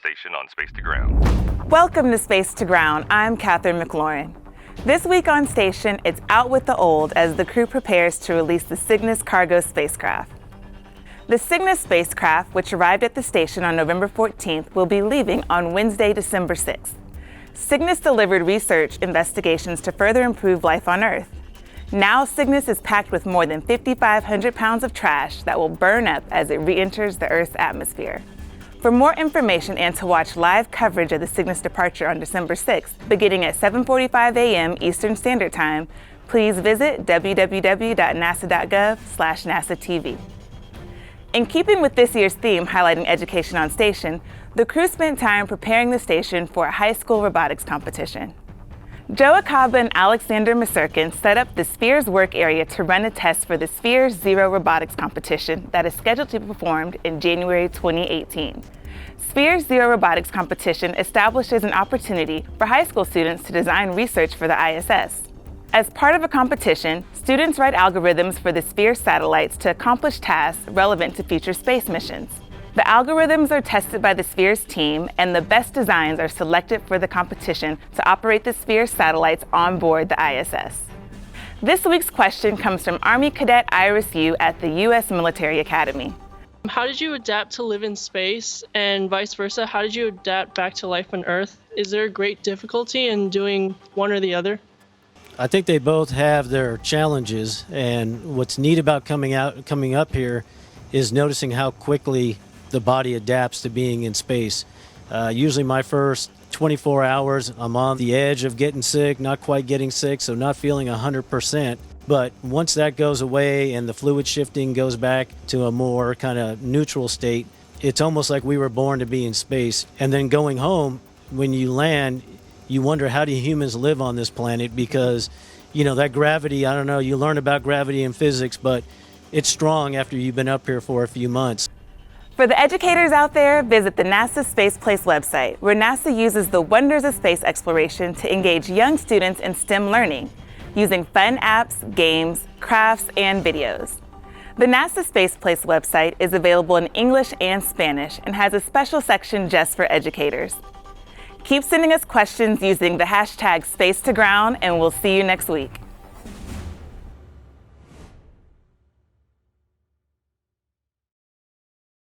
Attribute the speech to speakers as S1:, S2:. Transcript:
S1: Station on Space to Ground.
S2: Welcome to Space to Ground. I'm Catherine McLaurin. This week on station, it's out with the old as the crew prepares to release the Cygnus cargo spacecraft. The Cygnus spacecraft, which arrived at the station on November 14th, will be leaving on Wednesday, December 6th. Cygnus delivered research investigations to further improve life on Earth. Now Cygnus is packed with more than 5,500 pounds of trash that will burn up as it re-enters the Earth's atmosphere. For more information and to watch live coverage of the Cygnus departure on December 6th, beginning at 7:45 a.m. Eastern Standard Time, please visit www.nasa.gov/NASATV. In keeping with this year's theme highlighting education on station, the crew spent time preparing the station for a high school robotics competition. Joe Acaba and Alexander Masurkin set up the Spheres work area to run a test for the Spheres Zero robotics competition that is scheduled to be performed in January 2018. Spheres Zero robotics competition establishes an opportunity for high school students to design research for the ISS. As part of a competition, students write algorithms for the Spheres satellites to accomplish tasks relevant to future space missions. The algorithms are tested by the Spheres team, and the best designs are selected for the competition to operate the Spheres satellites on board the ISS. This week's question comes from Army Cadet Iris Yu at the U.S. Military Academy.
S3: How did you adapt to live in space, and vice versa? How did you adapt back to life on Earth? Is there a great difficulty in doing one or the other?
S4: I think they both have their challenges, and what's neat about coming up here is noticing how quickly the body adapts to being in space. Usually my first 24 hours, I'm on the edge of getting sick, not quite getting sick, so not feeling 100%. But once that goes away and the fluid shifting goes back to a more kind of neutral state, it's almost like we were born to be in space. And then going home, when you land, you wonder, how do humans live on this planet? Because, you know, that gravity, I don't know, you learn about gravity in physics, but it's strong after you've been up here for a few months.
S2: For the educators out there, visit the NASA Space Place website, where NASA uses the wonders of space exploration to engage young students in STEM learning, using fun apps, games, crafts, and videos. The NASA Space Place website is available in English and Spanish and has a special section just for educators. Keep sending us questions using the hashtag #SpaceToGround, and we'll see you next week.